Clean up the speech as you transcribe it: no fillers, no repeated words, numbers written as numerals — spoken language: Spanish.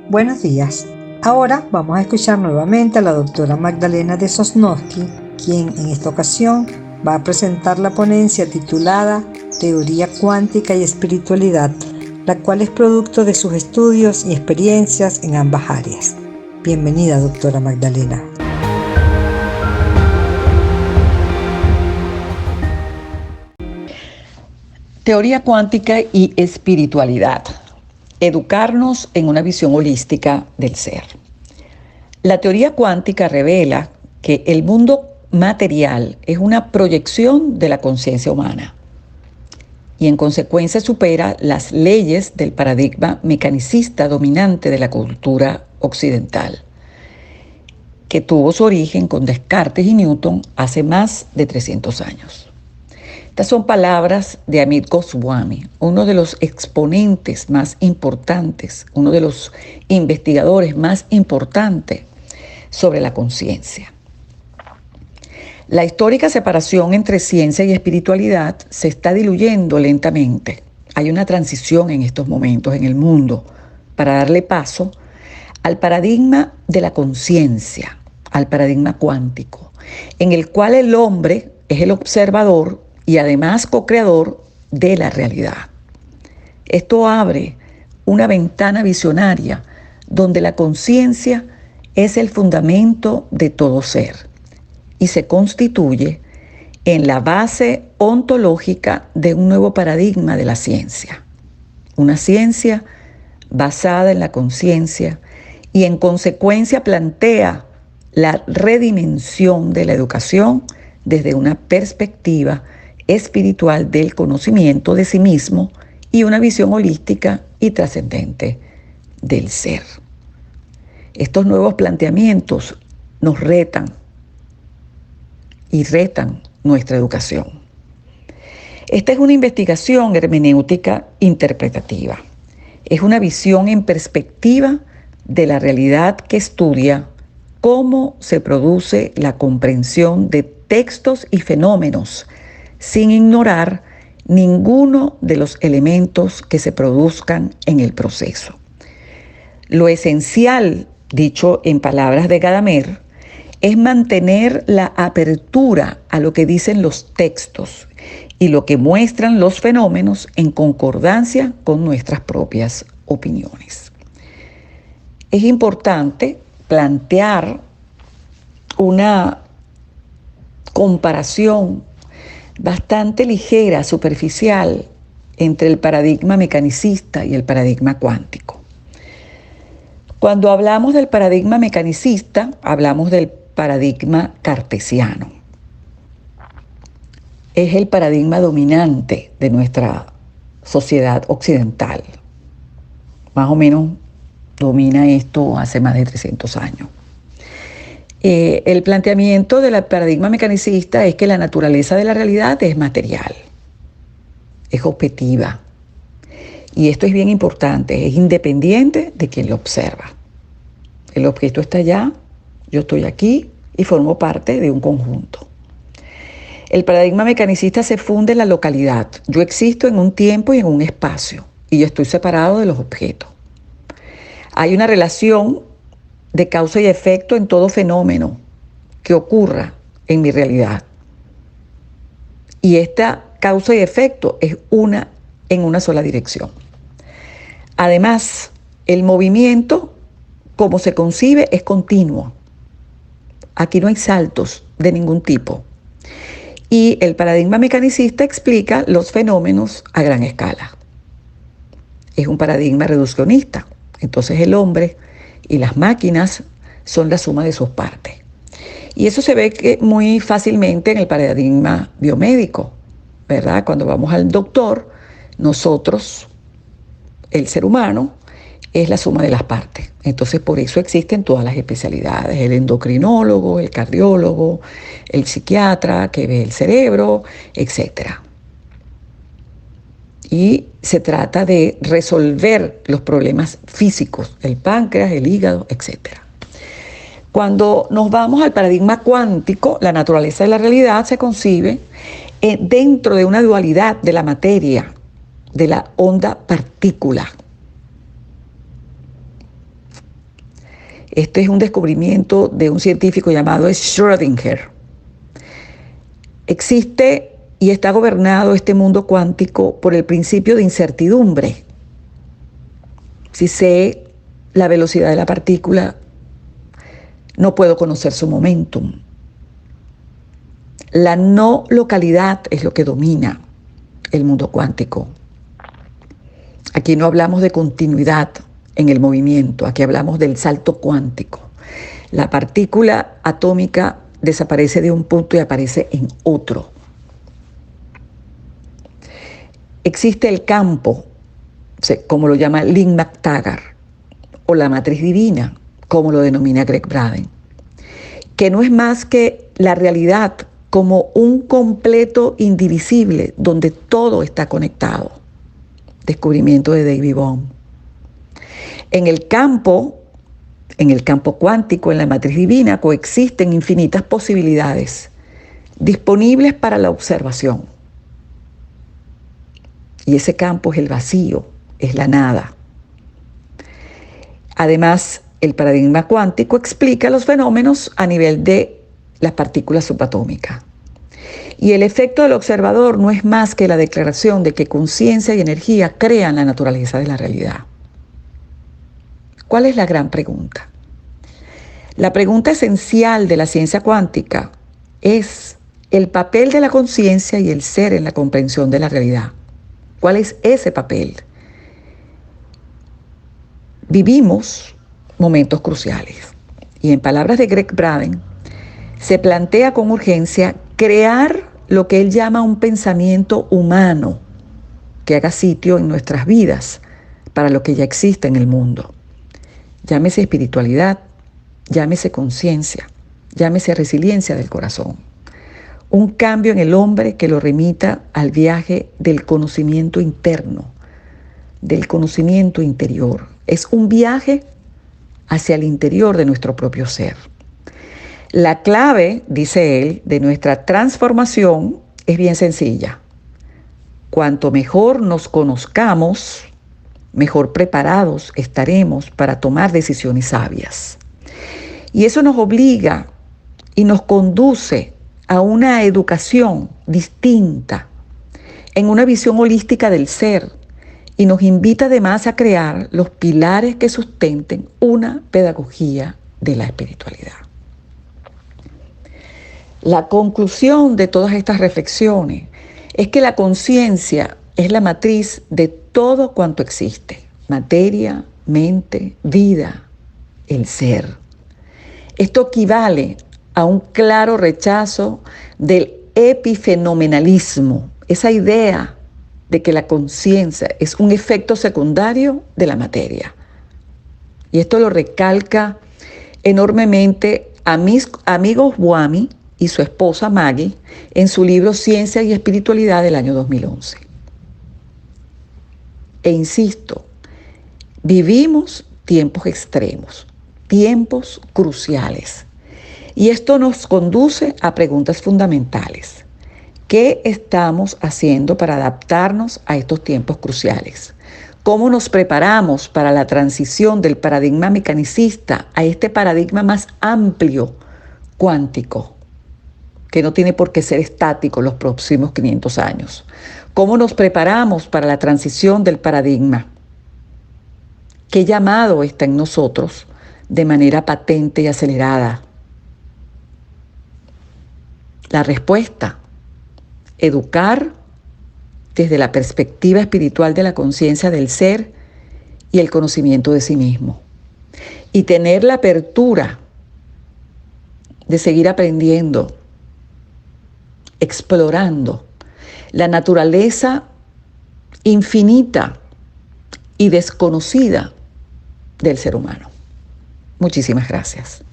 Buenos días. Ahora vamos a escuchar nuevamente a la doctora Magdalena de Sosnowski, quien en esta ocasión va a presentar la ponencia titulada Teoría cuántica y espiritualidad, la cual es producto de sus estudios y experiencias en ambas áreas. Bienvenida, doctora Magdalena. Teoría cuántica y espiritualidad. Educarnos en una visión holística del ser. La teoría cuántica revela que el mundo material es una proyección de la conciencia humana y en consecuencia supera las leyes del paradigma mecanicista dominante de la cultura occidental, que tuvo su origen con Descartes y Newton hace más de 300 años. Estas son palabras de Amit Goswami, uno de los exponentes más importantes, uno de los investigadores más importantes sobre la conciencia. La histórica separación entre ciencia y espiritualidad se está diluyendo lentamente. Hay una transición en estos momentos en el mundo para darle paso al paradigma de la conciencia, al paradigma cuántico, en el cual el hombre es el observador y además co-creador de la realidad. Esto abre una ventana visionaria donde la conciencia es el fundamento de todo ser y se constituye en la base ontológica de un nuevo paradigma de la ciencia. Una ciencia basada en la conciencia y en consecuencia plantea la redimensión de la educación desde una perspectiva espiritual del conocimiento de sí mismo y una visión holística y trascendente del ser. Estos nuevos planteamientos nos retan y retan nuestra educación. Esta es una investigación hermenéutica interpretativa. Es una visión en perspectiva de la realidad que estudia cómo se produce la comprensión de textos y fenómenos sin ignorar ninguno de los elementos que se produzcan en el proceso. Lo esencial, dicho en palabras de Gadamer, es mantener la apertura a lo que dicen los textos y lo que muestran los fenómenos en concordancia con nuestras propias opiniones. Es importante plantear una comparación bastante ligera, superficial, entre el paradigma mecanicista y el paradigma cuántico. Cuando hablamos del paradigma mecanicista, hablamos del paradigma cartesiano. Es el paradigma dominante de nuestra sociedad occidental. Más o menos domina esto hace más de 300 años. El planteamiento del paradigma mecanicista es que la naturaleza de la realidad es material, es objetiva. Y esto es bien importante, es independiente de quien lo observa. El objeto está allá, yo estoy aquí y formo parte de un conjunto. El paradigma mecanicista se funda en la localidad. Yo existo en un tiempo y en un espacio y yo estoy separado de los objetos. Hay una relación de causa y efecto en todo fenómeno que ocurra en mi realidad. Y esta causa y efecto es en una sola dirección. Además, el movimiento, como se concibe, es continuo. Aquí no hay saltos de ningún tipo. Y el paradigma mecanicista explica los fenómenos a gran escala. Es un paradigma reduccionista. Entonces el hombre y las máquinas son la suma de sus partes. Y eso se ve muy fácilmente en el paradigma biomédico, ¿verdad? Cuando vamos al doctor, nosotros, el ser humano, es la suma de las partes. Entonces por eso existen todas las especialidades, el endocrinólogo, el cardiólogo, el psiquiatra que ve el cerebro, etc. Y se trata de resolver los problemas físicos, el páncreas, el hígado, etc. Cuando nos vamos al paradigma cuántico, la naturaleza de la realidad se concibe dentro de una dualidad de la materia, de la onda partícula. Este es un descubrimiento de un científico llamado Schrödinger. Existe y está gobernado este mundo cuántico por el principio de incertidumbre. Si sé la velocidad de la partícula, no puedo conocer su momentum. La no localidad es lo que domina el mundo cuántico. Aquí no hablamos de continuidad en el movimiento, aquí hablamos del salto cuántico. La partícula atómica desaparece de un punto y aparece en otro. Existe el campo, como lo llama Lynn McTaggart, o la matriz divina, como lo denomina Greg Braden, que no es más que la realidad como un completo indivisible donde todo está conectado. Descubrimiento de David Bohm. En el campo cuántico, en la matriz divina, coexisten infinitas posibilidades disponibles para la observación. Y ese campo es el vacío, es la nada. Además, el paradigma cuántico explica los fenómenos a nivel de las partículas subatómicas. Y el efecto del observador no es más que la declaración de que conciencia y energía crean la naturaleza de la realidad. ¿Cuál es la gran pregunta? La pregunta esencial de la ciencia cuántica es el papel de la conciencia y el ser en la comprensión de la realidad. ¿Cuál es ese papel? Vivimos momentos cruciales y en palabras de Greg Braden, se plantea con urgencia crear lo que él llama un pensamiento humano que haga sitio en nuestras vidas para lo que ya existe en el mundo. Llámese espiritualidad, llámese conciencia, llámese resiliencia del corazón. Un cambio en el hombre que lo remita al viaje del conocimiento interno, del conocimiento interior. Es un viaje hacia el interior de nuestro propio ser. La clave, dice él, de nuestra transformación es bien sencilla. Cuanto mejor nos conozcamos, mejor preparados estaremos para tomar decisiones sabias. Y eso nos obliga y nos conduce a una educación distinta, en una visión holística del ser, y nos invita además a crear los pilares que sustenten una pedagogía de la espiritualidad. La conclusión de todas estas reflexiones es que la conciencia es la matriz de todo cuanto existe: materia, mente, vida, el ser. Esto equivale a un claro rechazo del epifenomenalismo, esa idea de que la conciencia es un efecto secundario de la materia. Y esto lo recalca enormemente Amigos Buami y su esposa Maggie en su libro Ciencia y Espiritualidad del año 2011. E insisto, vivimos tiempos extremos, tiempos cruciales. Y esto nos conduce a preguntas fundamentales. ¿Qué estamos haciendo para adaptarnos a estos tiempos cruciales? ¿Cómo nos preparamos para la transición del paradigma mecanicista a este paradigma más amplio, cuántico, que no tiene por qué ser estático los próximos 500 años? ¿Cómo nos preparamos para la transición del paradigma? ¿Qué llamado está en nosotros de manera patente y acelerada? La respuesta: educar desde la perspectiva espiritual de la conciencia del ser y el conocimiento de sí mismo. Y tener la apertura de seguir aprendiendo, explorando la naturaleza infinita y desconocida del ser humano. Muchísimas gracias.